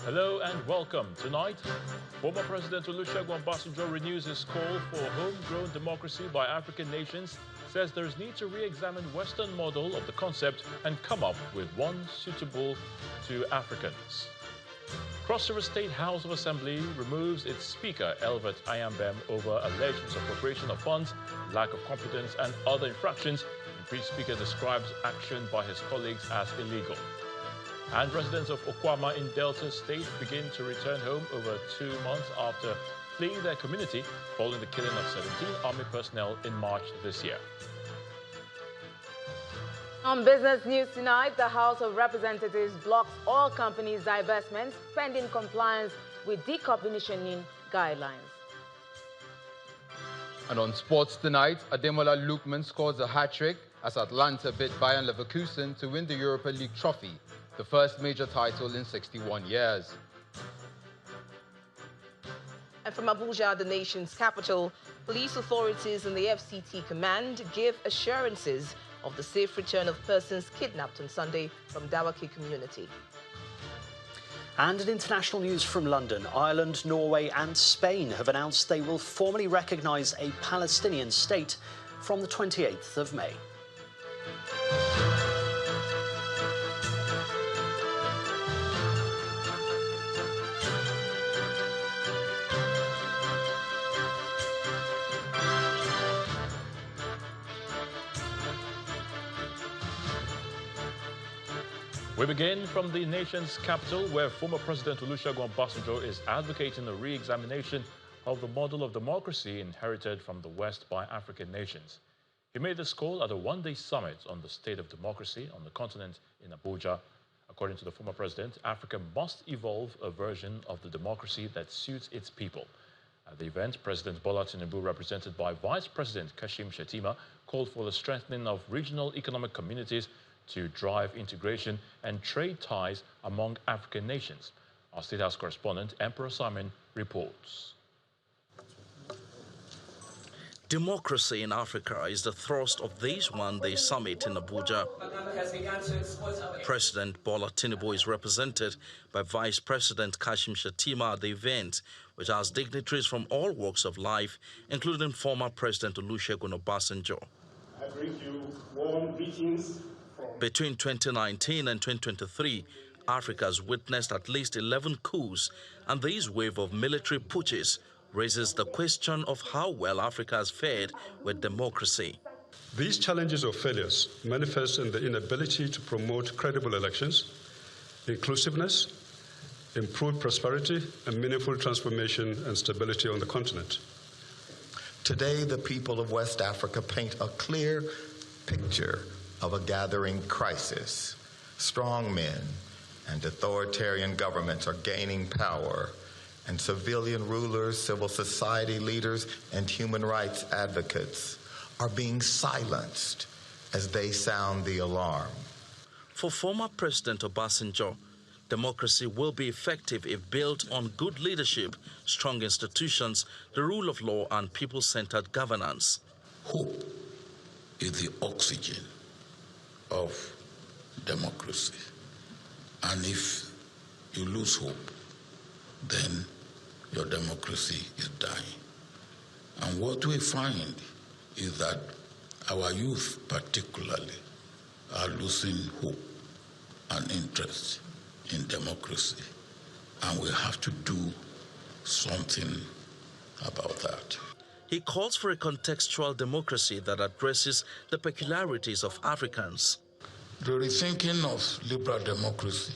Hello and welcome. Tonight, former President Olusegun Obasanjo renews his call for homegrown democracy by African nations, says there is need to re-examine Western model of the concept and come up with one suitable to Africans. Cross River State House of Assembly removes its Speaker, Elvet Ayambem, over alleged misappropriation of funds, lack of competence and other infractions. The impeached Speaker describes action by his colleagues as illegal. And residents of Okuama in Delta State begin to return home over 2 months after fleeing their community following the killing of 17 army personnel in March this year. On business news tonight, the House of Representatives blocks oil companies' divestments pending compliance with decommissioning guidelines. And on sports tonight, Ademola Lookman scores a hat-trick as Atlanta beat Bayern Leverkusen to win the Europa League trophy, the first major title in 61 years. And from Abuja, the nation's capital, police authorities and the FCT command give assurances of the safe return of persons kidnapped on Sunday from Dawaki community. And in international news from London, Ireland, Norway and Spain have announced they will formally recognise a Palestinian state from the 28th of May. We begin from the nation's capital, where former President Olusegun Obasanjo is advocating a re-examination of the model of democracy inherited from the West by African nations. He made this call at a one-day summit on the state of democracy on the continent in Abuja. According to the former president, Africa must evolve a version of the democracy that suits its people. At the event, President Bola Tinubu, represented by Vice President Kashim Shettima, called for the strengthening of regional economic communities to drive integration and trade ties among African nations. Our State House correspondent, Emperor Simon, reports. Democracy in Africa is the thrust of this one-day summit in Abuja. President Bola Tinubu is represented by Vice President Kashim Shettima at the event, which has dignitaries from all walks of life, including former President Olusegun Obasanjo. I bring you warm greetings. Between 2019 and 2023, Africa has witnessed at least 11 coups, and this wave of military putches raises the question of how well Africa has fared with democracy. These challenges or failures manifest in the inability to promote credible elections, inclusiveness, improved prosperity, and meaningful transformation and stability on the continent. Today, the people of West Africa paint a clear picture of a gathering crisis. Strong men and authoritarian governments are gaining power, and civilian rulers, civil society leaders, and human rights advocates are being silenced as they sound the alarm. For former President Obasanjo, democracy will be effective if built on good leadership, strong institutions, the rule of law, and people-centered governance. Hope is the oxygen of democracy. And if you lose hope, then your democracy is dying. And what we find is that our youth particularly are losing hope and interest in democracy. And we have to do something about that. He calls for a contextual democracy that addresses the peculiarities of Africans. The rethinking of liberal democracy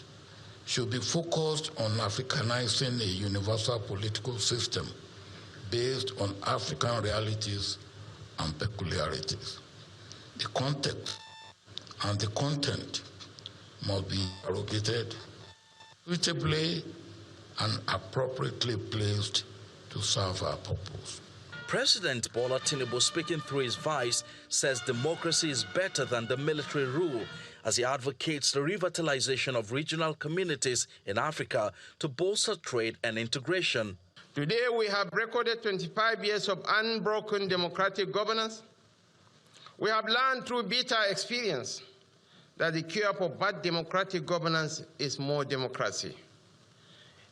should be focused on Africanizing a universal political system based on African realities and peculiarities. The context and the content must be interrogated, suitably and appropriately placed to serve our purpose. President Bola Tinubu, speaking through his vice, says democracy is better than the military rule as he advocates the revitalization of regional communities in Africa to bolster trade and integration. Today we have recorded 25 years of unbroken democratic governance. We have learned through bitter experience that the cure for bad democratic governance is more democracy.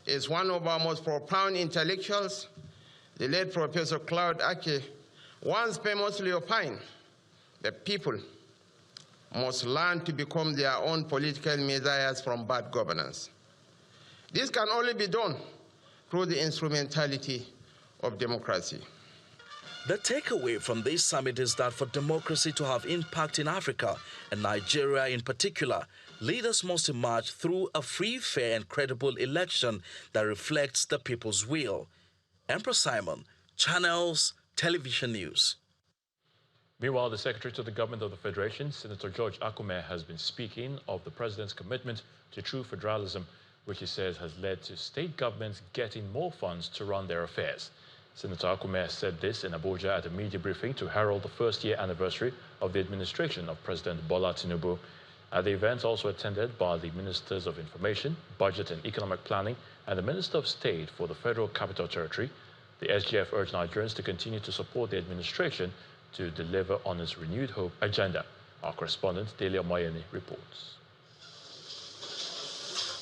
is one of our most profound intellectuals, the late Professor Claude Ake, once famously opined that people must learn to become their own political messiahs from bad governance. This can only be done through the instrumentality of democracy. The takeaway from this summit is that for democracy to have impact in Africa, and Nigeria in particular, leaders must emerge through a free, fair and credible election that reflects the people's will. Empress Simon, Channels Television News. Meanwhile, the Secretary to the Government of the Federation, Senator George Akume, has been speaking of the President's commitment to true federalism, which he says has led to state governments getting more funds to run their affairs. Senator Okuama said this in Abuja at a media briefing to herald the first-year anniversary of the administration of President Bola Tinubu. At the event, also attended by the Ministers of Information, Budget and Economic Planning, and the Minister of State for the Federal Capital Territory, the SGF urged Nigerians to continue to support the administration to deliver on its renewed hope agenda. Our correspondent, Delia Mayeni, reports.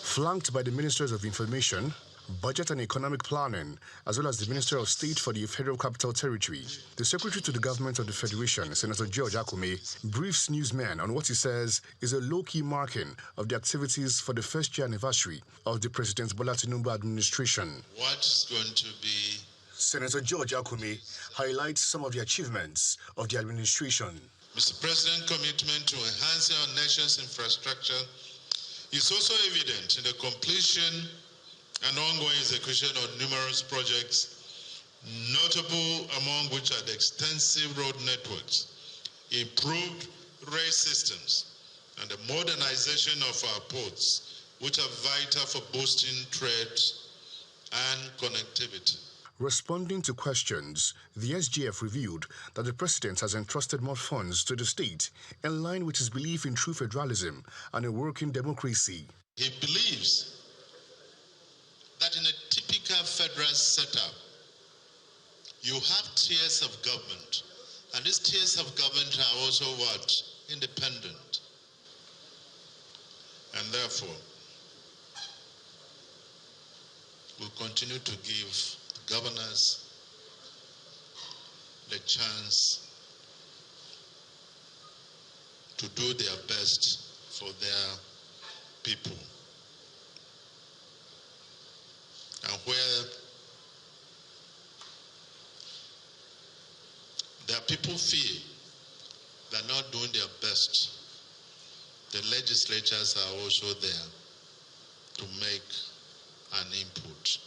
Flanked by the Ministers of Information, Budget and Economic Planning, as well as the Minister of State for the Federal Capital Territory, the Secretary to the Government of the Federation, Senator George Akume, briefs newsmen on what he says is a low-key marking of the activities for the first-year anniversary of the President Bola Tinubu administration. What's going to be... Senator George Akume highlights some of the achievements of the administration. Mr. President's commitment to enhancing our nation's infrastructure is also evident in the completion and ongoing execution of numerous projects, notable among which are the extensive road networks, improved rail systems, and the modernization of our ports, which are vital for boosting trade and connectivity. Responding to questions, the SGF revealed that the President has entrusted more funds to the state in line with his belief in true federalism and a working democracy. He believes that in a typical federal setup, you have tiers of government, and these tiers of government are also what? Independent. And therefore, we'll continue to give governors the chance to do their best for their people. And where their people feel they're not doing their best, the legislatures are also there to make an input.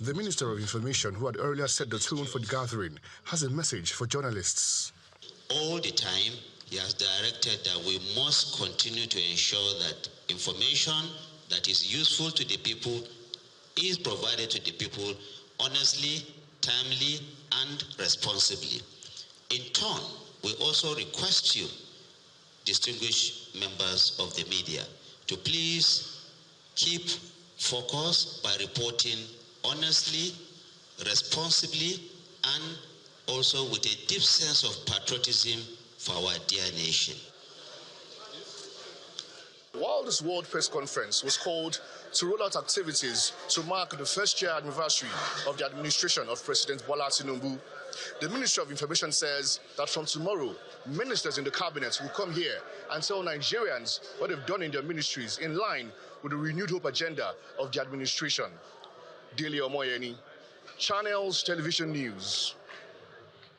The Minister of Information, who had earlier set the tone for the gathering, has a message for journalists. All the time, he has directed that we must continue to ensure that information that is useful to the people is provided to the people honestly, timely, and responsibly. In turn, we also request you, distinguished members of the media, to please keep focus by reporting honestly, responsibly, and also with a deep sense of patriotism for our dear nation. While this World Press Conference was called to roll out activities to mark the first-year anniversary of the administration of President Bola Tinubu, the Ministry of Information says that from tomorrow, ministers in the cabinet will come here and tell Nigerians what they've done in their ministries in line with the renewed hope agenda of the administration. Delia Mayeni, Channels Television News.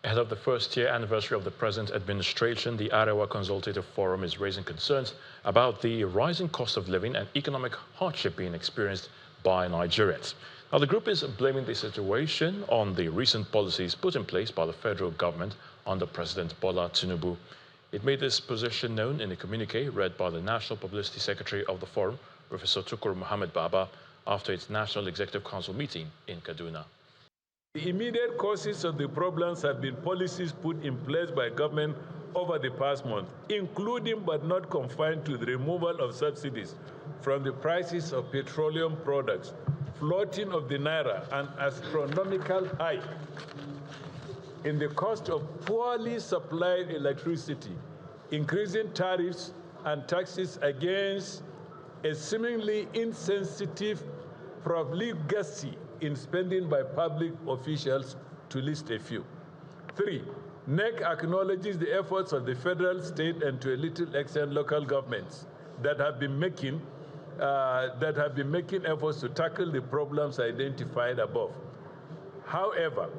Ahead of the first-year anniversary of the present administration, the Arewa Consultative Forum is raising concerns about the rising cost of living and economic hardship being experienced by Nigerians. Now, the group is blaming the situation on the recent policies put in place by the federal government under President Bola Tinubu. It made this position known in a communique read by the National Publicity Secretary of the Forum, Professor Tukur Muhammad Baba, after its National Executive Council meeting in Kaduna. The immediate causes of the problems have been policies put in place by government over the past month, including but not confined to the removal of subsidies from the prices of petroleum products, floating of the naira, and astronomical high in the cost of poorly supplied electricity, increasing tariffs and taxes against a seemingly insensitive profligacy in spending by public officials, to list a few. 3, NEC acknowledges the efforts of the federal, state, and to a little extent local governments that have been making efforts to tackle the problems identified above. However,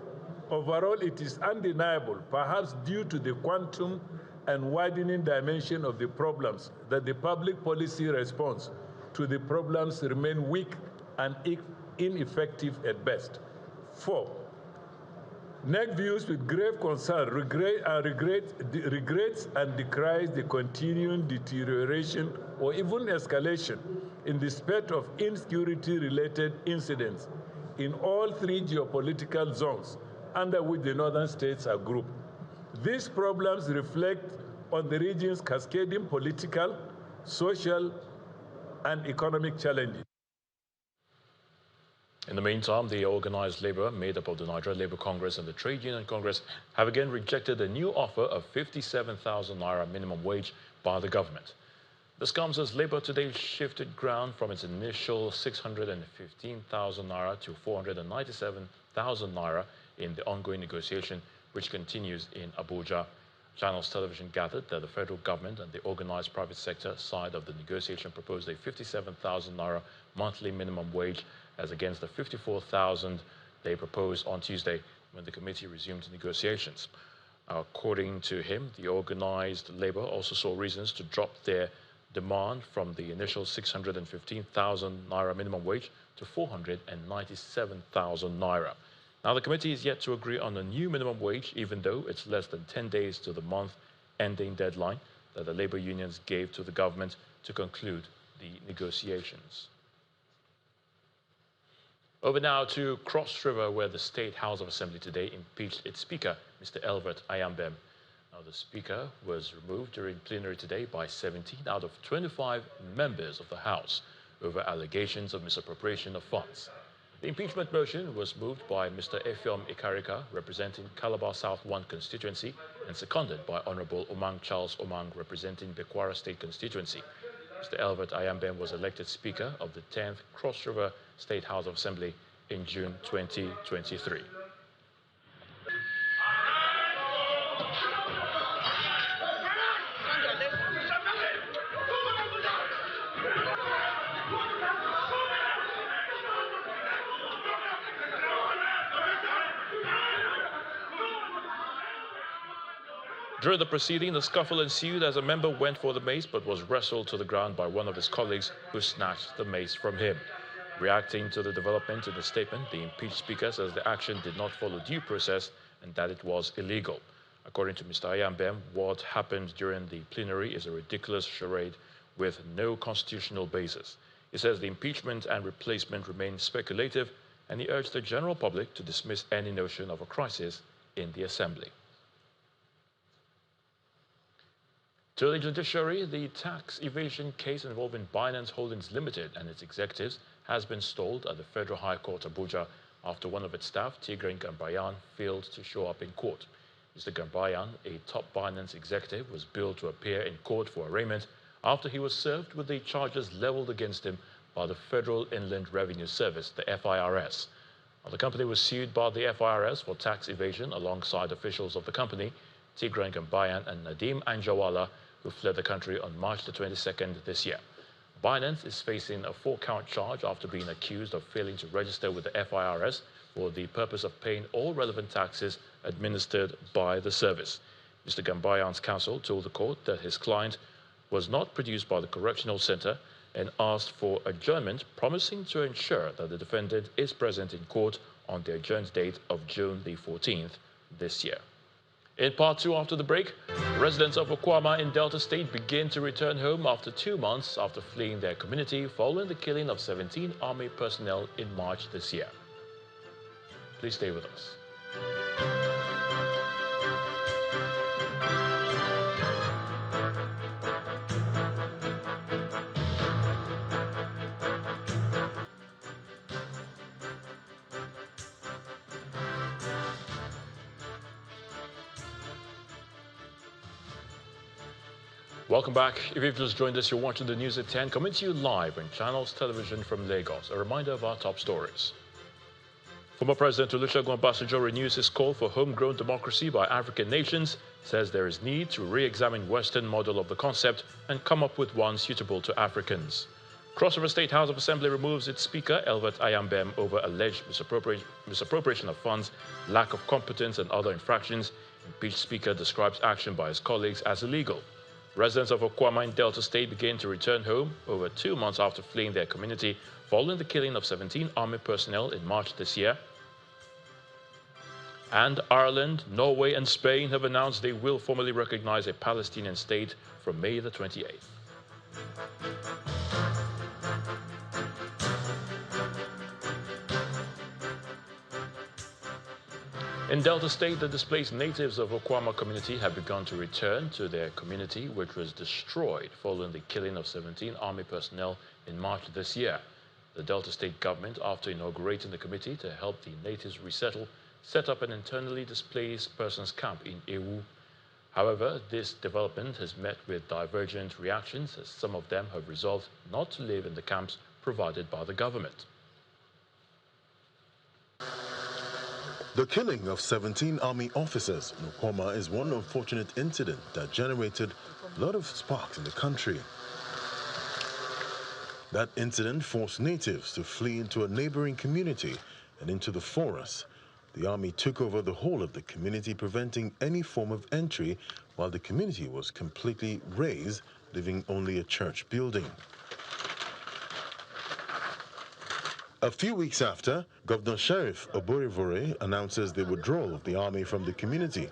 overall, it is undeniable, perhaps due to the quantum and widening dimension of the problems, that the public policy response to the problems remain weak and ineffective at best. 4, NEC views with grave concern, regrets and decries the continuing deterioration or even escalation in the spate of insecurity-related incidents in all 3 geopolitical zones under which the northern states are grouped. These problems reflect on the region's cascading political, social, and economic challenges. In the meantime, the organized labor, made up of the Nigeria Labour Congress and the Trade Union Congress, have again rejected a new offer of 57,000 naira minimum wage by the government. This comes as Labour today shifted ground from its initial 615,000 naira to 497,000 naira in the ongoing negotiation, which continues in Abuja. Channels Television gathered that the federal government and the organized private sector side of the negotiation proposed a 57,000 naira monthly minimum wage as against the 54,000 they proposed on Tuesday when the committee resumed negotiations. According to him, the organized labor also saw reasons to drop their demand from the initial 615,000 naira minimum wage to 497,000 naira. Now, the committee is yet to agree on a new minimum wage, even though it's less than 10 days to the month-ending deadline that the labor unions gave to the government to conclude the negotiations. Over now to Cross River, where the State House of Assembly today impeached its Speaker, Mr. Elvert Ayambem. Now, the Speaker was removed during plenary today by 17 out of 25 members of the House over allegations of misappropriation of funds. The impeachment motion was moved by Mr. Effiom Ikarika, representing Calabar South 1 constituency, and seconded by Honorable Omang Charles Omang, representing Bekwara State constituency. Mr. Elvert Ayambem was elected Speaker of the 10th Cross River State House of Assembly in June 2023. During the proceeding, a scuffle ensued as a member went for the mace but was wrestled to the ground by one of his colleagues who snatched the mace from him. Reacting to the development in the statement, the impeached speaker says the action did not follow due process and that it was illegal. According to Mr. Ayambem, what happened during the plenary is a ridiculous charade with no constitutional basis. He says the impeachment and replacement remain speculative, and he urged the general public to dismiss any notion of a crisis in the Assembly. To the judiciary, the tax evasion case involving Binance Holdings Limited and its executives has been stalled at the Federal High Court, Abuja, after one of its staff, Tigran Gambayan, failed to show up in court. Mr. Gambayan, a top Binance executive, was billed to appear in court for arraignment after he was served with the charges leveled against him by the Federal Inland Revenue Service, the FIRS. Now, the company was sued by the FIRS for tax evasion alongside officials of the company, Tigran Gambayan and Nadeem Anjawala, who fled the country on March the 22nd this year. Binance is facing a 4-count charge after being accused of failing to register with the FIRS for the purpose of paying all relevant taxes administered by the service. Mr. Gambayan's counsel told the court that his client was not produced by the correctional center and asked for adjournment, promising to ensure that the defendant is present in court on the adjourned date of June the 14th this year. In part 2 after the break, residents of Okuama in Delta State begin to return home after 2 months after fleeing their community following the killing of 17 army personnel in March this year. Please stay with us. Welcome back. If you've just joined us, you're watching the news at 10, coming to you live on Channels Television from Lagos. A reminder of our top stories. Former President Olusegun Obasanjo renews his call for homegrown democracy by African nations, says there is need to re-examine Western model of the concept and come up with one suitable to Africans. Cross River State House of Assembly removes its Speaker, Elbert Ayambem, over alleged misappropriation of funds, lack of competence and other infractions. Impeached Speaker describes action by his colleagues as illegal. Residents of Okuama in Delta State begin to return home over 2 months after fleeing their community following the killing of 17 army personnel in March this year. And Ireland, Norway and Spain have announced they will formally recognize a Palestinian state from May the 28th. In Delta State, the displaced natives of Okuama community have begun to return to their community, which was destroyed following the killing of 17 army personnel in March this year. The Delta State government, after inaugurating the committee to help the natives resettle, set up an internally displaced persons camp in Ewu. However, this development has met with divergent reactions, as some of them have resolved not to live in the camps provided by the government. The killing of 17 army officers in Okuama is one unfortunate incident that generated a lot of sparks in the country. That incident forced natives to flee into a neighboring community and into the forest. The army took over the whole of the community, preventing any form of entry, while the community was completely razed, leaving only a church building. A few weeks after, Governor Sheriff Oborevore announces the withdrawal of the army from the community.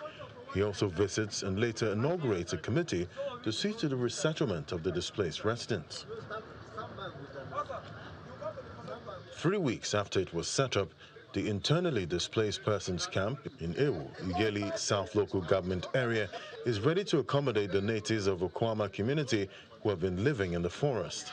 He also visits and later inaugurates a committee to see to the resettlement of the displaced residents. 3 weeks after it was set up, the internally displaced persons camp in Ewu, Igeli South Local Government Area, is ready to accommodate the natives of Okuama community who have been living in the forest.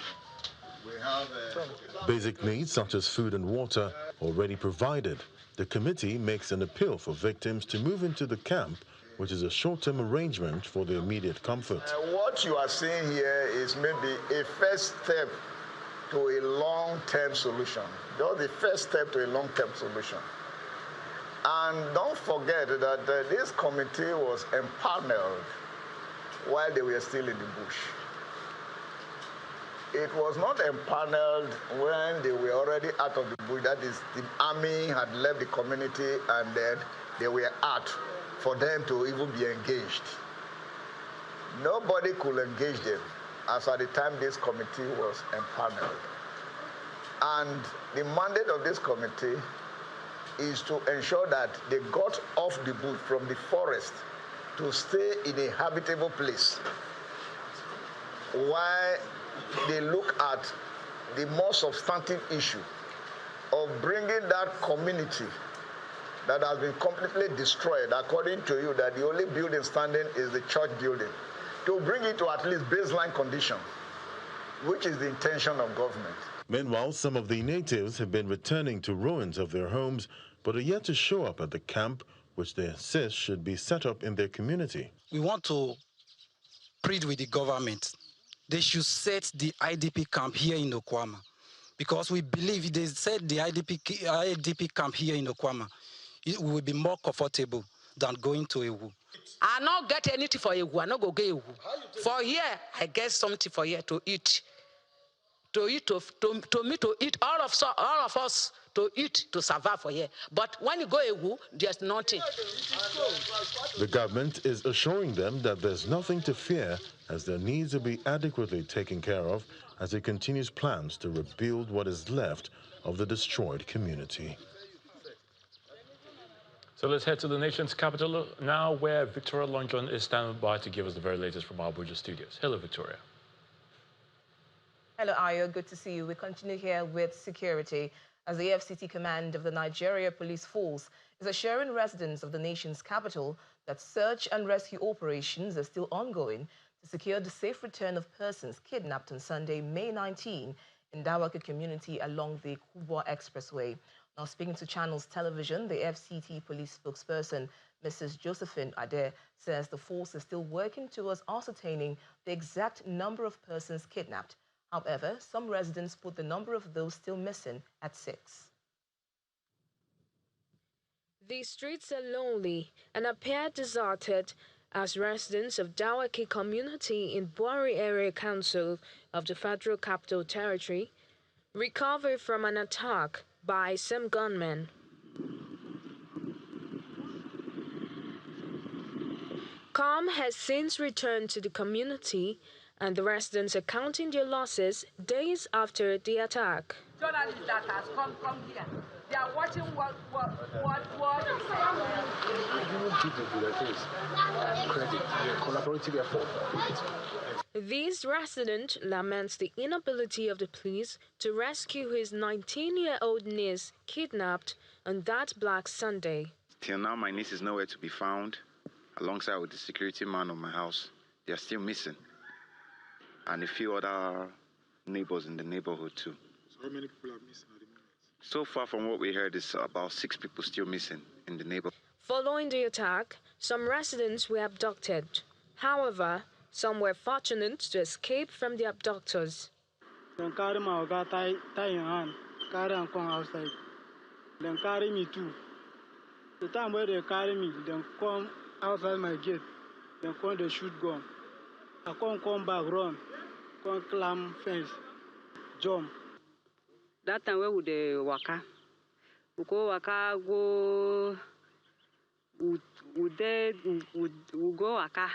Basic needs such as food and water already provided. The committee makes an appeal for victims to move into the camp, which is a short-term arrangement for their immediate comfort. What you are seeing here is maybe a first step to a long-term solution. Just the first step to a long-term solution. And don't forget that this committee was empaneled while they were still in the bush. It was not empaneled when they were already out of the bush. That is, the army had left the community and then they were out for them to even be engaged. Nobody could engage them as at the time this committee was empaneled. And the mandate of this committee is to ensure that they got off the bush from the forest to stay in a habitable place while they look at the more substantive issue of bringing that community that has been completely destroyed, according to you, that the only building standing is the church building, to bring it to at least baseline condition, which is the intention of government. Meanwhile, some of the natives have been returning to ruins of their homes, but are yet to show up at the camp, which they insist should be set up in their community. We want to plead with the government. They should set the IDP camp here in Okuama, because we believe if they set the IDP camp here in Okuama, it will be more comfortable than going to Ewu. I not get anything for Ewu. I not go get Ewu. For here, I get something for here to eat. To me to eat, all of us to eat, to survive for here. But when you go Ewu, there's nothing. The government is assuring them that there's nothing to fear, as their needs will be adequately taken care of as it continues plans to rebuild what is left of the destroyed community. So let's head to the nation's capital now, where Victoria Longjong is standing by to give us the very latest from our Abuja studios. Hello, Victoria. Hello, Ayo. Good to see you. We continue here with security, as the FCT command of the Nigeria Police Force is assuring residents of the nation's capital that search and rescue operations are still ongoing to secure the safe return of persons kidnapped on Sunday, May 19, in Dawaki community along the Kubwa Expressway. Now, speaking to Channels Television, the FCT police spokesperson, Mrs. Josephine Ade, says the force is still working towards ascertaining the exact number of persons kidnapped. However, some residents put the number of those still missing at 6. The streets are lonely and appear deserted as residents of Dawaki community in Buari Area Council of the Federal Capital Territory recover from an attack by some gunmen. Calm has since returned to the community, and the residents are counting their losses days after the attack. Journalists that has come here, they are watching what This resident laments the inability of the police to rescue his 19-year-old niece kidnapped on that Black Sunday. Till now, my niece is nowhere to be found. Alongside with the security man of my house, they are still missing. And a few other neighbors in the neighborhood too. So how many people are missing at the moment? So far from what we heard, is about 6 people still missing in the neighborhood. Following the attack, some residents were abducted. However, some were fortunate to escape from the abductors. Then carry my tie in hand, carry and come outside. Then carry me too. The time where they carry me, then come outside my gate, then come they shoot gun. I can't come back, run, come climb fence, jump. That time where would they waka? We go waka, go, we go waka.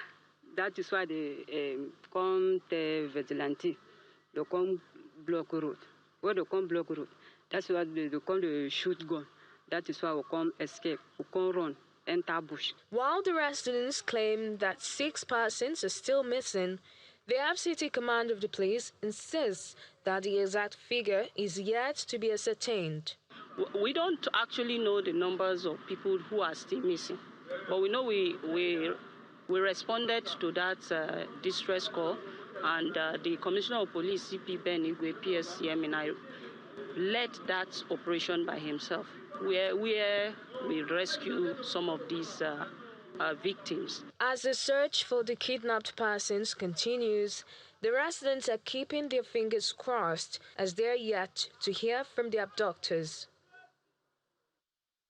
That is why they come the vigilante. They come block road. Where they come block road, that's why they come the shoot gun. That is why we come escape, we come run, enter bush. While the residents claim that 6 persons are still missing, the FCT command of the police insists that the exact figure is yet to be ascertained. We don't actually know the numbers of people who are still missing, but we know we responded to that distress call, and the Commissioner of Police, CP Ben Igwe, PSCM, and I led that operation by himself, where we rescue some of these victims. As the search for the kidnapped persons continues, the residents are keeping their fingers crossed as they are yet to hear from the abductors.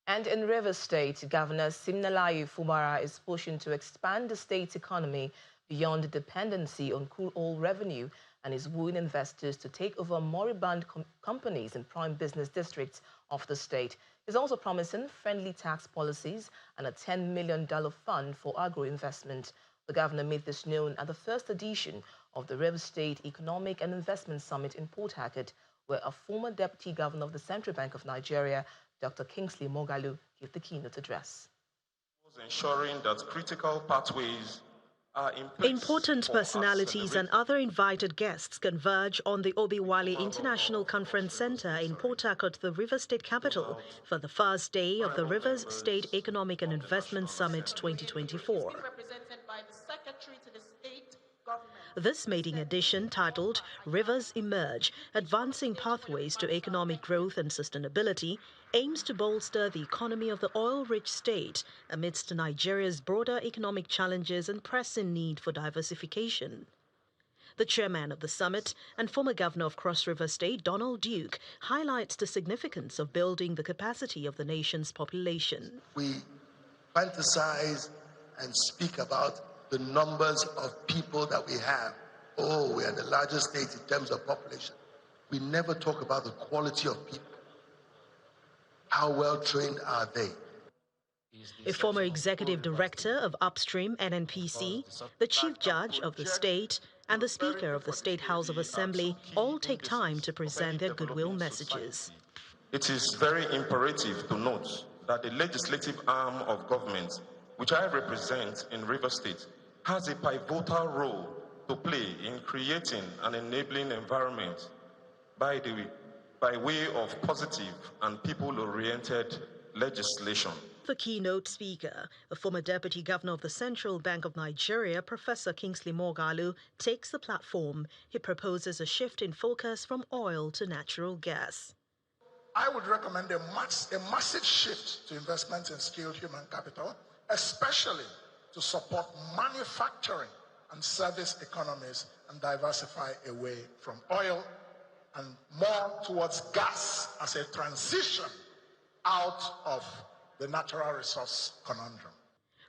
And in Rivers State, Governor Siminalayi Fubara is pushing to expand the state's economy beyond dependency on crude oil revenue and is wooing investors to take over moribund companies in prime business districts of the state. He's also promising friendly tax policies and a $10 million fund for agro-investment. The governor made this known at the first edition of the Rivers State Economic and Investment Summit in Port Harcourt, where a former deputy governor of the Central Bank of Nigeria, Dr. Kingsley Moghalu, gave the keynote address. Ensuring that critical pathways are in place. Important personalities and other invited guests converge on the Obiwale International Conference Center in Port Harcourt, the Rivers State capital, for the first day of the Rivers State Economic and Investment Summit 2024. This maiden edition, titled Rivers Emerge, Advancing Pathways to Economic Growth and Sustainability, aims to bolster the economy of the oil-rich state amidst Nigeria's broader economic challenges and pressing need for diversification. The chairman of the summit and former governor of Cross River State, Donald Duke, highlights the significance of building the capacity of the nation's population. We fantasize and speak about the numbers of people that we have. Oh, we are the largest state in terms of population. We never talk about the quality of people. How well trained are they? A former executive director of Upstream NNPC, the chief judge of the state, and the Speaker of the State House of Assembly all take time to present their goodwill messages. It is very imperative to note that the legislative arm of government, which I represent in Rivers State, has a pivotal role to play in creating an enabling environment by way of positive and people-oriented legislation. The keynote speaker, a former deputy governor of the Central Bank of Nigeria, Professor Kingsley Moghalu, takes the platform. He proposes a shift in focus from oil to natural gas. I would recommend a massive shift to investment in skilled human capital, especially to support manufacturing and service economies and diversify away from oil and more towards gas as a transition out of the natural resource conundrum.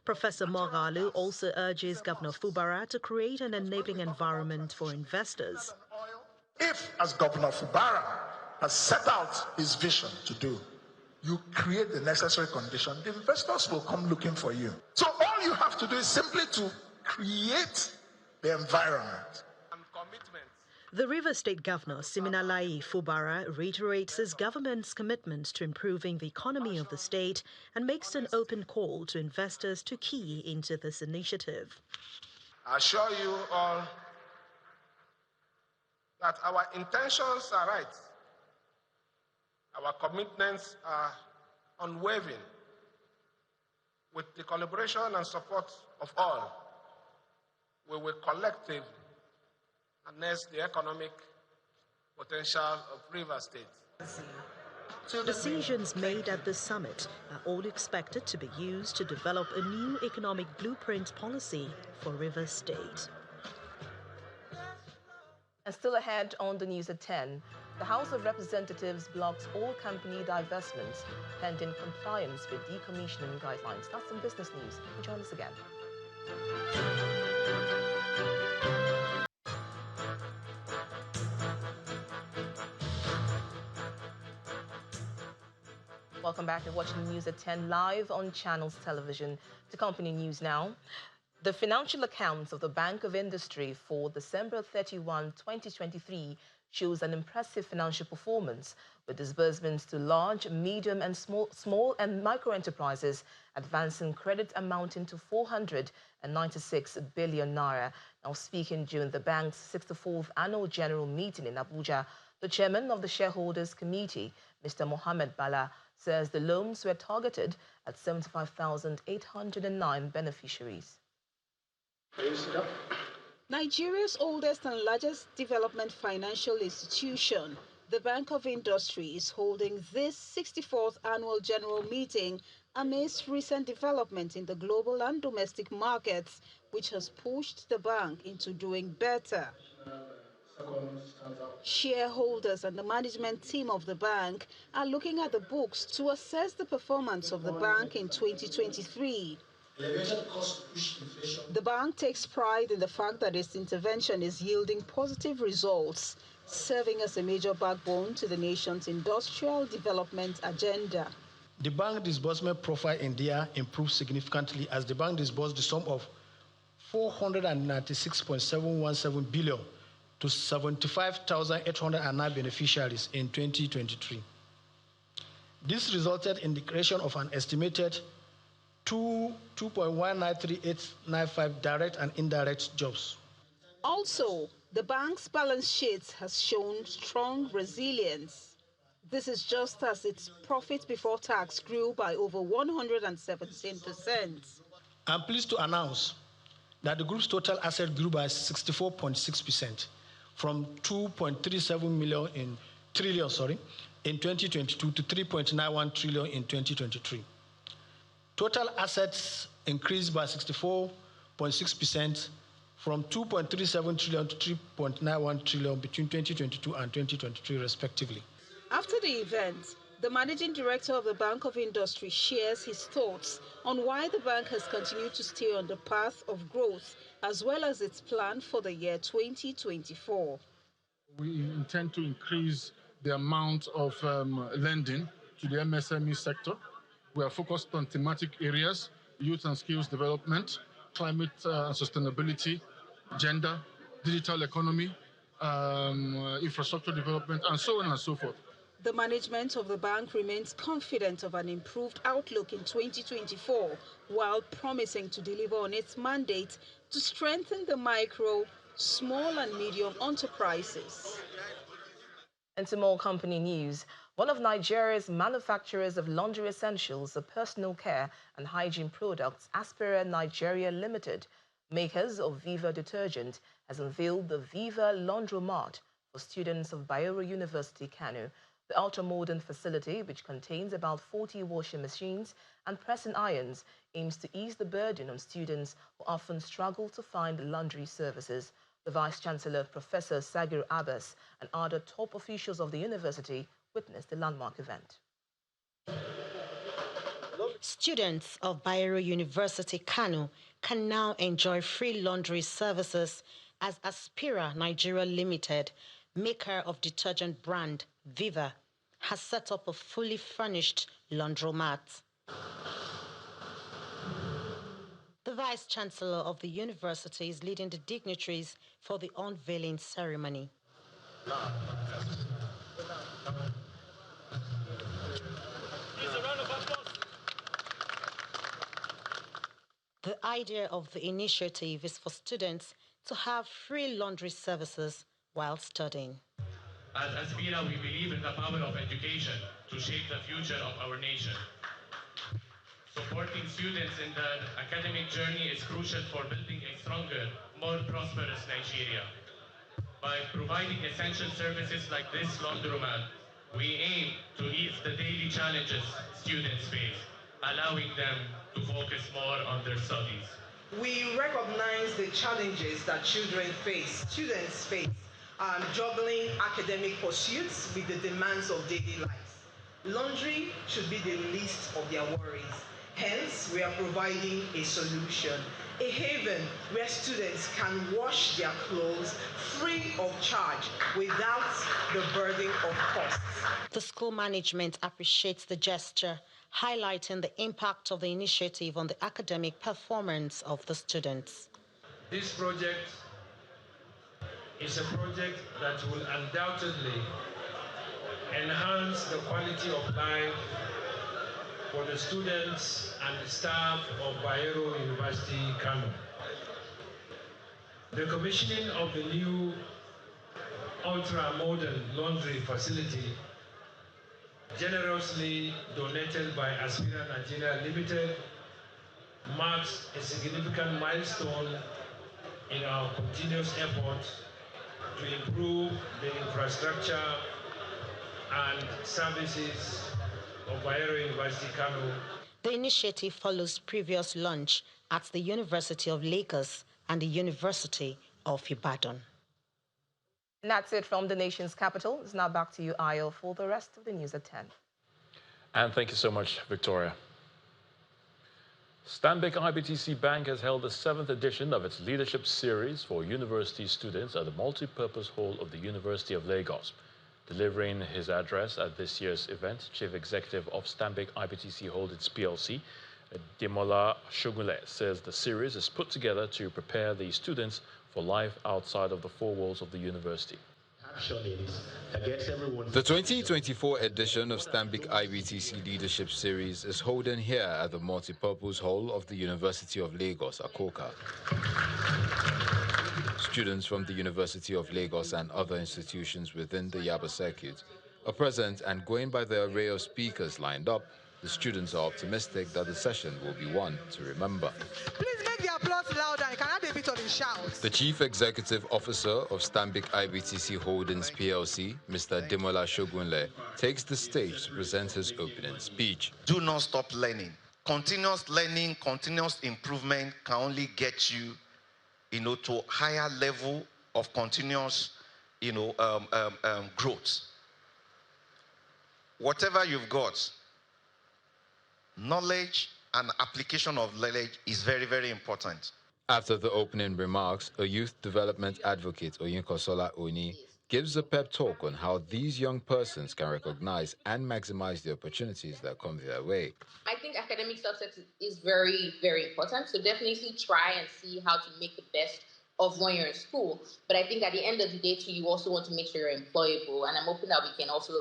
Professor Moghalu also urges Governor Fubara to create an enabling environment for investors. If, as Governor Fubara has set out his vision to do, you create the necessary condition, the investors will come looking for you. So all you have to do is simply to create the environment. The Rivers State Governor, Siminalayi Fubara, reiterates his government's commitment to improving the economy of the state and makes an open call to investors to key into this initiative. I assure you all that our intentions are right. Our commitments are unwavering. With the collaboration and support of all, we will collectively harness the economic potential of Rivers State. Decisions made at this summit are all expected to be used to develop a new economic blueprint policy for Rivers State. And still ahead on the news at 10, the House of Representatives blocks all company divestments pending compliance with decommissioning guidelines. That's some business news. Join us again. Welcome back. You're watching News at 10 live on Channels Television. To company news now. The financial accounts of the Bank of Industry for December 31, 2023 shows an impressive financial performance, with disbursements to large, medium and small and micro enterprises advancing credit amounting to 496 billion naira. Now speaking during the bank's 64th annual general meeting in Abuja, the chairman of the shareholders committee, Mr. Mohammed Bala, says the loans were targeted at 75,809 beneficiaries. Nigeria's oldest and largest development financial institution, the Bank of Industry, is holding this 64th annual general meeting amidst recent development in the global and domestic markets, which has pushed the bank into doing better. Shareholders and the management team of the bank are looking at the books to assess the performance of the bank in 2023. The bank takes pride in the fact that its intervention is yielding positive results, serving as a major backbone to the nation's industrial development agenda. The bank disbursement profile in the year improved significantly as the bank disbursed the sum of 496.717 billion to 75,809 beneficiaries in 2023. This resulted in the creation of an estimated 2.193895 direct and indirect jobs. Also, the bank's balance sheet has shown strong resilience. This is just as its profit before tax grew by over 117%. I'm pleased to announce that the group's total asset grew by 64.6% from 2.37 trillion in 2022 to 3.91 trillion in 2023. Total assets increased by 64.6% from 2.37 trillion to 3.91 trillion between 2022 and 2023, respectively. After the event, the managing director of the Bank of Industry shares his thoughts on why the bank has continued to stay on the path of growth, as well as its plan for the year 2024. We intend to increase the amount of lending to the MSME sector. We are focused on thematic areas: youth and skills development, climate and sustainability, gender, digital economy, infrastructure development, and so on and so forth. The management of the bank remains confident of an improved outlook in 2024, while promising to deliver on its mandate to strengthen the micro, small and medium enterprises. And to more company news, one of Nigeria's manufacturers of laundry essentials, personal care and hygiene products, Aspera Nigeria Limited, makers of Viva detergent, has unveiled the Viva Laundromat for students of Bayero University, Kano. The ultra-modern facility, which contains about 40 washing machines and pressing irons, aims to ease the burden on students who often struggle to find laundry services. The Vice-Chancellor, Professor Sagir Abbas, and other top officials of the university witnessed the landmark event. Students of Bayero University, Kano, can now enjoy free laundry services as Aspira Nigeria Limited, maker of detergent brand Viva, has set up a fully furnished laundromat. The Vice-Chancellor of the university is leading the dignitaries for the unveiling ceremony. The idea of the initiative is for students to have free laundry services while studying. As Aspira, we believe in the power of education to shape the future of our nation. Supporting students in their academic journey is crucial for building a stronger, more prosperous Nigeria. By providing essential services like this laundromat, we aim to ease the daily challenges students face, allowing them to focus more on their studies. We recognize the challenges that students face, juggling academic pursuits with the demands of daily life. Laundry should be the least of their worries. Hence, we are providing a solution, a haven where students can wash their clothes free of charge without the burden of costs. The school management appreciates the gesture, highlighting the impact of the initiative on the academic performance of the students. This project is a project that will undoubtedly enhance the quality of life for the students and staff of Bayero University, Kano. The commissioning of the new ultra-modern laundry facility, generously donated by Aspira Nigeria Limited, marks a significant milestone in our continuous effort to improve the infrastructure and services of Bayero University, Kano. The initiative follows previous launch at the University of Lagos and the University of Ibadan. And that's it from the nation's capital. It's now back to you, Ayo, for the rest of the news at 10. And thank you so much, Victoria. Stanbic IBTC Bank has held the 7th edition of its leadership series for university students at the multi-purpose hall of the University of Lagos. Delivering his address at this year's event, Chief Executive of Stanbic IBTC Holdings PLC, Demola Shogunle, says the series is put together to prepare the students for life outside of the four walls of the university. The 2024 edition of Stanbic IBTC Leadership Series is holding here at the multipurpose hall of the University of Lagos, Akoka. Students from the University of Lagos and other institutions within the Yaba circuit are present, and going by the array of speakers lined up, the students are optimistic that the session will be one to remember. Please make the applause louder. You can add a bit of a shout. The Chief Executive Officer of Stanbic IBTC Holdings PLC, Mr. Demola Shogunle, takes the stage to present his opening speech. Do not stop learning. Continuous learning, continuous improvement can only get you, to higher level of continuous, growth. Whatever you've got, knowledge and application of knowledge is very, very important. After the opening remarks, a youth development advocate, Oyinkosola Oni, gives a pep talk on how these young persons can recognize and maximize the opportunities that come their way. I think academic success is very, very important. So definitely try and see how to make the best of when you're in school. But I think at the end of the day, too, you also want to make sure you're employable. And I'm hoping that we can also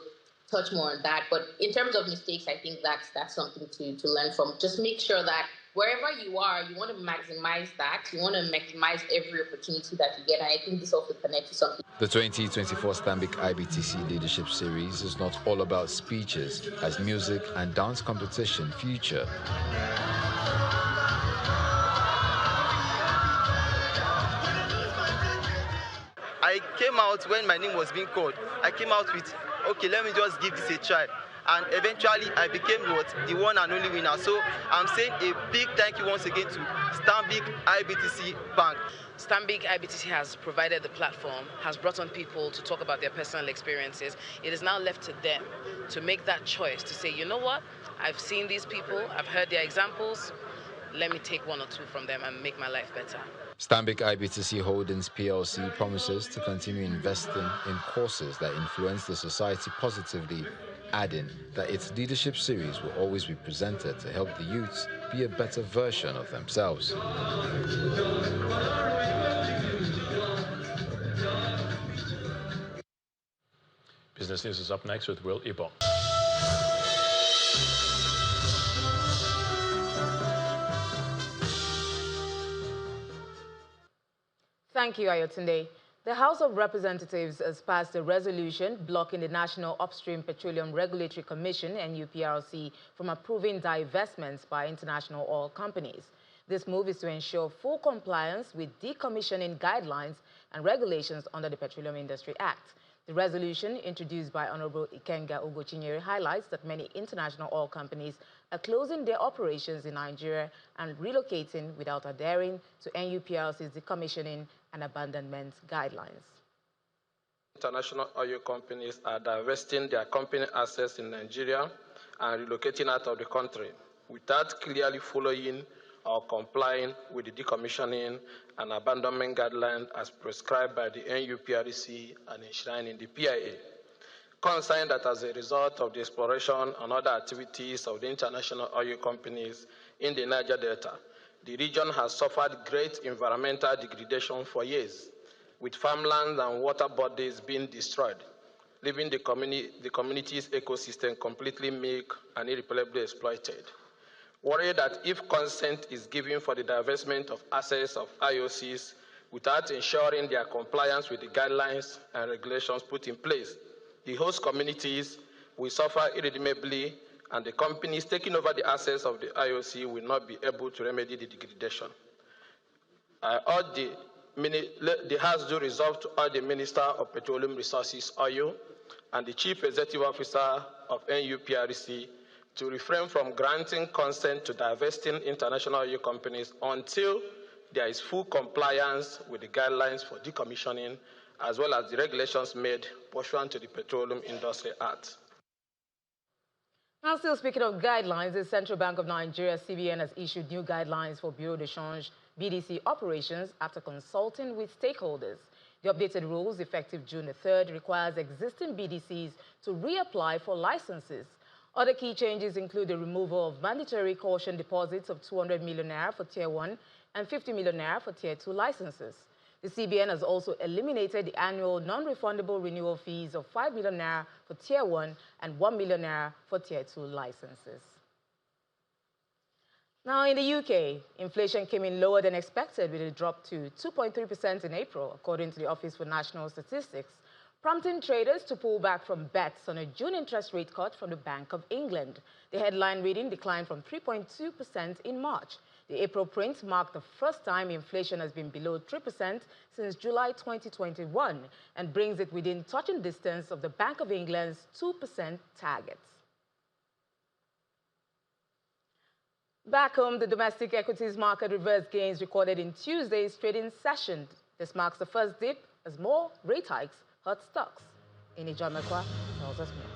touch more on that. But in terms of mistakes, I think that's something to learn from. Just make sure that wherever you are, you want to maximize that. You want to maximize every opportunity that you get. And I think this also connects to something. The 2024 Stanbic IBTC Leadership Series is not all about speeches, as music and dance competition feature. I I came out when my name was being called. I came out with, okay, let me just give this a try. And eventually, I became the one and only winner. So I'm saying a big thank you once again to Stanbic IBTC Bank. Stanbic IBTC has provided the platform, has brought on people to talk about their personal experiences. It is now left to them to make that choice, to say, you know what, I've seen these people, I've heard their examples, let me take one or two from them and make my life better. Stanbic IBTC Holdings PLC promises to continue investing in courses that influence the society positively, adding that its leadership series will always be presented to help the youths be a better version of themselves. Business News is up next with Will Ibong. Thank you, Ayotunde. The House of Representatives has passed a resolution blocking the National Upstream Petroleum Regulatory Commission, NUPRC, from approving divestments by international oil companies. This move is to ensure full compliance with decommissioning guidelines and regulations under the Petroleum Industry Act. The resolution, introduced by Honorable Ikenga Ugochinyere, highlights that many international oil companies are closing their operations in Nigeria and relocating without adhering to NUPRC's decommissioning and abandonment guidelines. International oil companies are divesting their company assets in Nigeria and relocating out of the country without clearly following or complying with the decommissioning and abandonment guidelines as prescribed by the NUPRC and enshrined in the PIA. Consigned that as a result of the exploration and other activities of the international oil companies in the Niger Delta, the region has suffered great environmental degradation for years, with farmlands and water bodies being destroyed, leaving the community's ecosystem completely meek and irreparably exploited. Worried that if consent is given for the divestment of assets of IOCs without ensuring their compliance with the guidelines and regulations put in place, the host communities will suffer irredeemably, and the companies taking over the assets of the IOC will not be able to remedy the degradation. I urge the House to resolve to urge the Minister of Petroleum Resources, Oil, and the Chief Executive Officer of NUPRC to refrain from granting consent to divesting international oil companies until there is full compliance with the guidelines for decommissioning, as well as the regulations made pursuant to the Petroleum Industry Act. Now, still speaking of guidelines, the Central Bank of Nigeria, CBN, has issued new guidelines for Bureau de Change BDC operations after consulting with stakeholders. The updated rules, effective June the 3rd, requires existing BDCs to reapply for licenses. Other key changes include the removal of mandatory caution deposits of 200 million naira for Tier 1 and 50 million naira for Tier 2 licenses. The CBN has also eliminated the annual non-refundable renewal fees of 5 million naira for Tier 1 and 1 million naira for Tier 2 licenses. Now, in the UK, inflation came in lower than expected, with a drop to 2.3% in April, according to the Office for National Statistics, prompting traders to pull back from bets on a June interest rate cut from the Bank of England. The headline reading declined from 3.2% in March. The April print marked the first time inflation has been below 3% since July 2021 and brings it within touching distance of the Bank of England's 2% target. Back home, the domestic equities market reversed gains recorded in Tuesday's trading session. This marks the first dip as more rate hikes hurt stocks. Inijan Mekwa tells us more.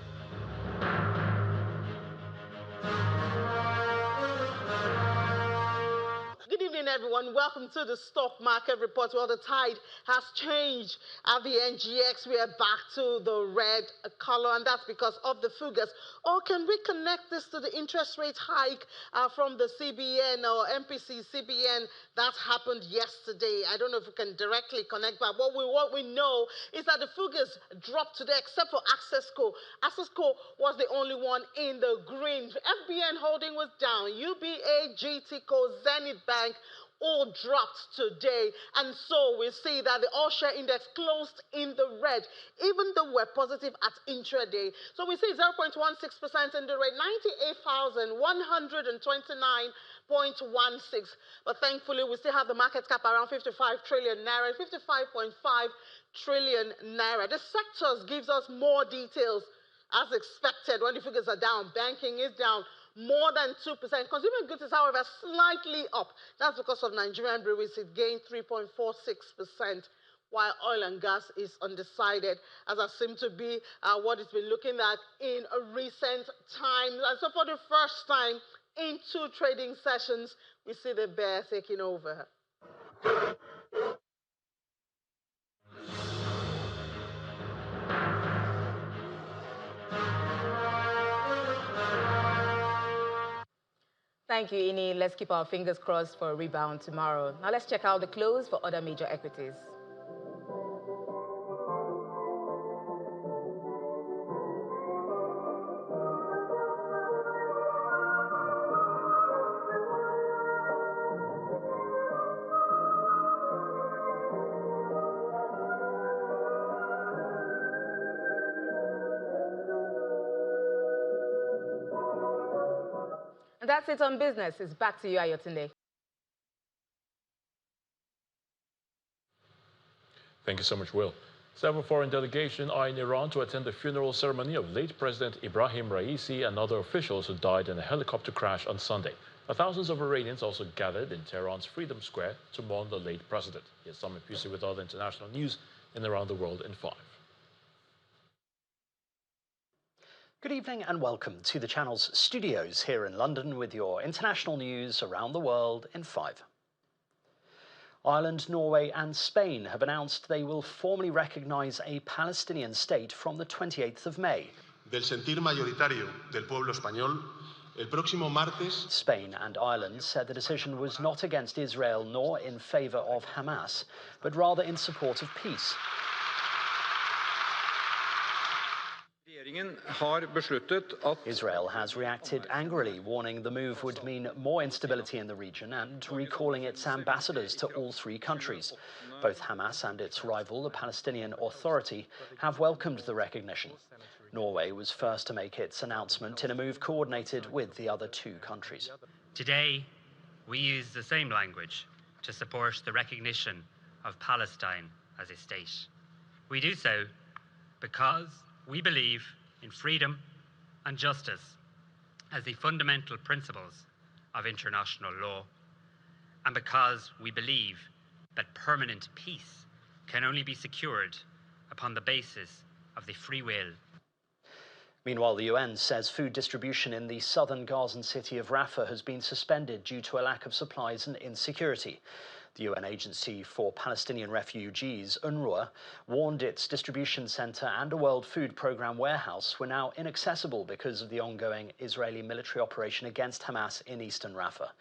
Good evening, everyone. Welcome to the stock market report. Well, the tide has changed at the NGX. We are back to the red color, and that's because of the figures. Or can we connect this to the interest rate hike from the CBN or MPC CBN that happened yesterday? I don't know if we can directly connect, but what we know is that the figures dropped today, except for Accessco. Accessco was the only one in the green. FBN Holding was down. UBA, GTCO, Zenith Bank all dropped today. And so we see that the all share index closed in the red, even though we're positive at intraday. So we see 0.16% in the red, 98,129.16. But thankfully, we still have the market cap around 55 trillion naira, 55.5 trillion naira. The sectors gives us more details. As expected, when the figures are down, banking is down more than 2%. Consumer goods is, however, slightly up. That's because of Nigerian breweries. It gained 3.46%, while oil and gas is undecided, as that seems to be what it's been looking at in recent times. And so for the first time in 2 trading sessions, we see the bear taking over. Thank you, Ini. Let's keep our fingers crossed for a rebound tomorrow. Now let's check out the close for other major equities. And that's it on business. It's back to you, Ayotunde. Thank you so much, Will. Several foreign delegations are in Iran to attend the funeral ceremony of late President Ibrahim Raisi and other officials who died in a helicopter crash on Sunday. Thousands of Iranians also gathered in Tehran's Freedom Square to mourn the late president. Here's Sami Pusi with other international news in Around the World in 5. Good evening and welcome to the channel's studios here in London with your international news around the world in 5. Ireland, Norway and Spain have announced they will formally recognise a Palestinian state from the 28th of May. Del sentir mayoritario del pueblo español, el próximo martes. Spain and Ireland said the decision was not against Israel nor in favour of Hamas, but rather in support of peace. Israel has reacted angrily, warning the move would mean more instability in the region and recalling its ambassadors to all 3 countries. Both Hamas and its rival, the Palestinian Authority, have welcomed the recognition. Norway was first to make its announcement in a move coordinated with the other 2 countries. Today, we use the same language to support the recognition of Palestine as a state. We do so because we believe in freedom and justice as the fundamental principles of international law, and because we believe that permanent peace can only be secured upon the basis of the free will. Meanwhile, the UN says food distribution in the southern Gazan city of Rafah has been suspended due to a lack of supplies and insecurity. The UN Agency for Palestinian Refugees, UNRWA, warned its distribution centre and a World Food Programme warehouse were now inaccessible because of the ongoing Israeli military operation against Hamas in eastern Rafah.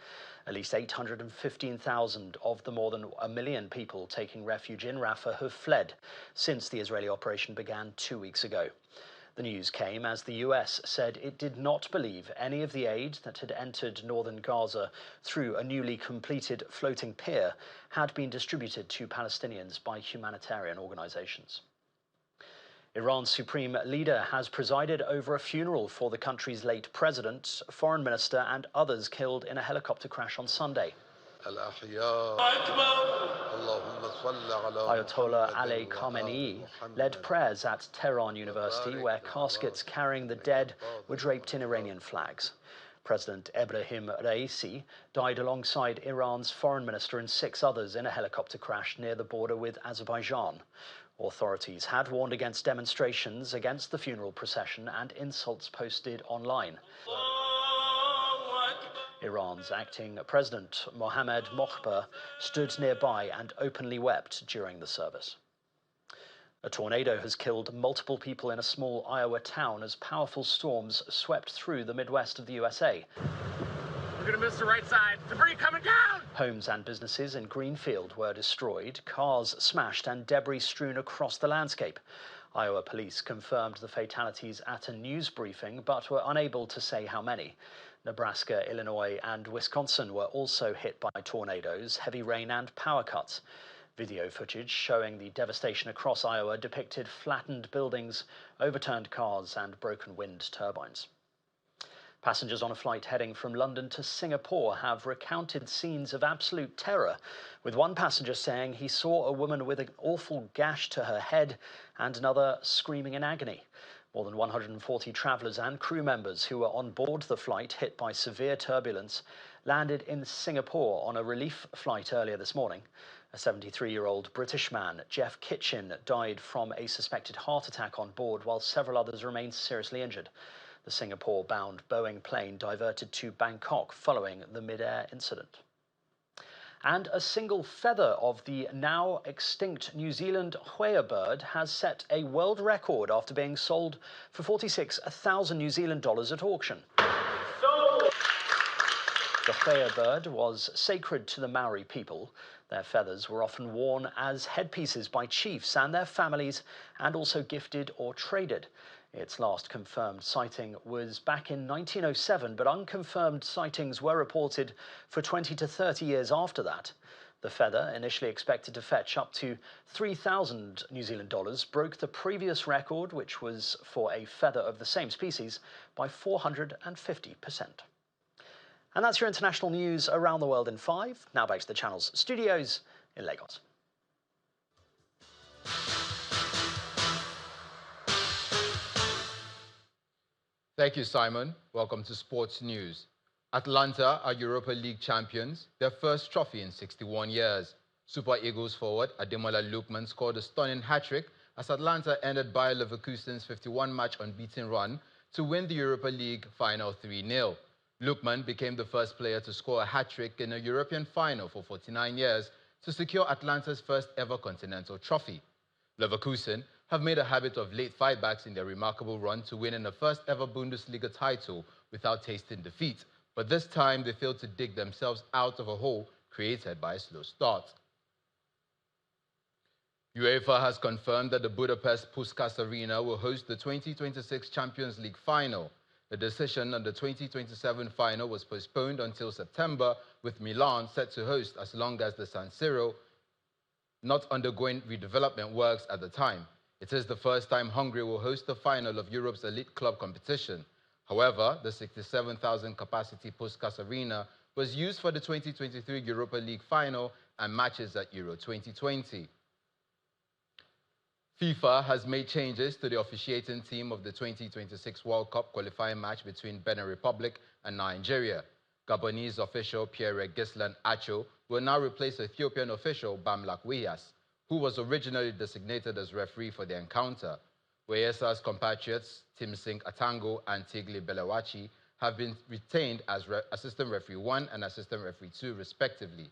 At least 815,000 of the more than 1 million people taking refuge in Rafah have fled since the Israeli operation began 2 weeks ago. The news came as the US said it did not believe any of the aid that had entered northern Gaza through a newly completed floating pier had been distributed to Palestinians by humanitarian organizations. Iran's supreme leader has presided over a funeral for the country's late president, foreign minister and others killed in a helicopter crash on Sunday. Ayatollah Ali Khamenei led prayers at Tehran University, where caskets carrying the dead were draped in Iranian flags. President Ibrahim Raisi died alongside Iran's foreign minister and 6 others in a helicopter crash near the border with Azerbaijan. Authorities had warned against demonstrations against the funeral procession and insults posted online. Iran's acting president, Mohammad Mokhber, stood nearby and openly wept during the service. A tornado has killed multiple people in a small Iowa town as powerful storms swept through the Midwest of the USA. We're gonna miss the right side. Debris coming down! Homes and businesses in Greenfield were destroyed, cars smashed and debris strewn across the landscape. Iowa police confirmed the fatalities at a news briefing, but were unable to say how many. Nebraska, Illinois, and Wisconsin were also hit by tornadoes, heavy rain, and power cuts. Video footage showing the devastation across Iowa depicted flattened buildings, overturned cars, and broken wind turbines. Passengers on a flight heading from London to Singapore have recounted scenes of absolute terror, with one passenger saying he saw a woman with an awful gash to her head and another screaming in agony. More than 140 travellers and crew members who were on board the flight hit by severe turbulence landed in Singapore on a relief flight earlier this morning. A 73-year-old British man, Jeff Kitchen, died from a suspected heart attack on board, while several others remain seriously injured. The Singapore-bound Boeing plane diverted to Bangkok following the mid-air incident. And a single feather of the now extinct New Zealand Hoya bird has set a world record after being sold for 46,000 New Zealand dollars at auction. The Hoya bird was sacred to the Maori people. Their feathers were often worn as headpieces by chiefs and their families, and also gifted or traded. Its last confirmed sighting was back in 1907, but unconfirmed sightings were reported for 20 to 30 years after that. The feather, initially expected to fetch up to 3,000 New Zealand dollars, broke the previous record, which was for a feather of the same species, by 450%. And that's your international news around the world in 5. Now back to the channel's studios in Lagos. Thank you, Simon. Welcome to Sports News. Atlanta are Europa League champions, their first trophy in 61 years. Super Eagles forward Ademola Lookman scored a stunning hat-trick as Atlanta ended Bayer Leverkusen's 51-match unbeaten run to win the Europa League final 3-0. Lookman became the first player to score a hat-trick in a European final for 49 years to secure Atlanta's first ever continental trophy. Leverkusen have made a habit of late fightbacks in their remarkable run to winning the first ever Bundesliga title without tasting defeat, but this time they failed to dig themselves out of a hole created by a slow start. UEFA has confirmed that the Budapest Puskás Arena will host the 2026 Champions League final. The decision on the 2027 final was postponed until September, with Milan set to host as long as the San Siro not undergoing redevelopment works at the time. It is the first time Hungary will host the final of Europe's elite club competition. However, the 67,000 capacity Puskás Arena was used for the 2023 Europa League final and matches at Euro 2020. FIFA has made changes to the officiating team of the 2026 World Cup qualifying match between Benin Republic and Nigeria. Gabonese official Pierre Gislan Acho will now replace Ethiopian official Bamlak Weyas, who was originally designated as referee for the encounter. Weyesa's compatriots Tim Singh Atango and Tigli Belewachi have been retained as Assistant Referee 1 and Assistant Referee 2 respectively.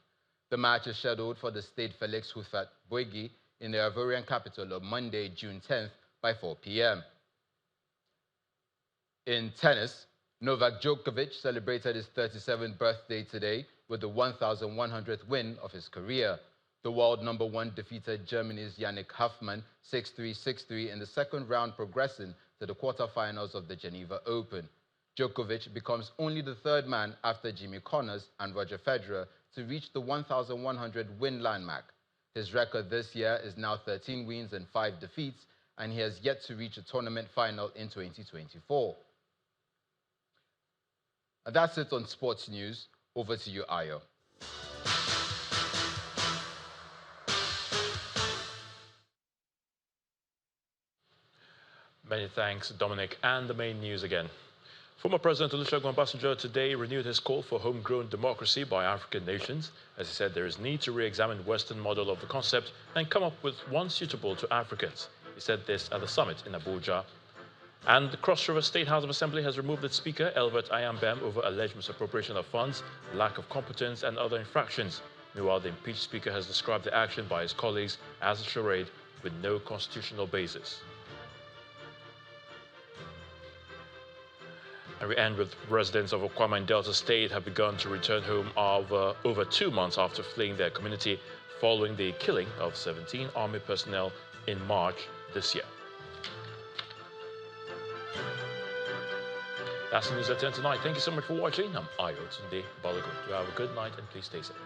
The match is scheduled for the Stade Felix Houphouët Boigui in the Ivorian capital on Monday, June 10th by 4 p.m. In tennis, Novak Djokovic celebrated his 37th birthday today with the 1,100th win of his career. The world number 1 defeated Germany's Yannick Hoffmann 6-3, 6-3 in the second round, progressing to the quarterfinals of the Geneva Open. Djokovic becomes only the third man after Jimmy Connors and Roger Federer to reach the 1,100 win landmark. His record this year is now 13 wins and 5 defeats, and he has yet to reach a tournament final in 2024. And that's it on Sports News. Over to you, Ayo. Many thanks, Dominic. And the main news again. Former President Olusegun Obasanjo today renewed his call for homegrown democracy by African nations. As he said, there is need to re-examine the Western model of the concept and come up with one suitable to Africans. He said this at the summit in Abuja. And the Cross River State House of Assembly has removed its Speaker, Elbert Ayambem, over alleged misappropriation of funds, lack of competence, and other infractions. Meanwhile, the impeached Speaker has described the action by his colleagues as a charade with no constitutional basis. And we end with residents of Okuama in Delta State have begun to return home over 2 months after fleeing their community following the killing of 17 army personnel in March this year. That's the news at 10 tonight. Thank you so much for watching. I'm Ayo Tunde Balogun. You have a good night and please stay safe.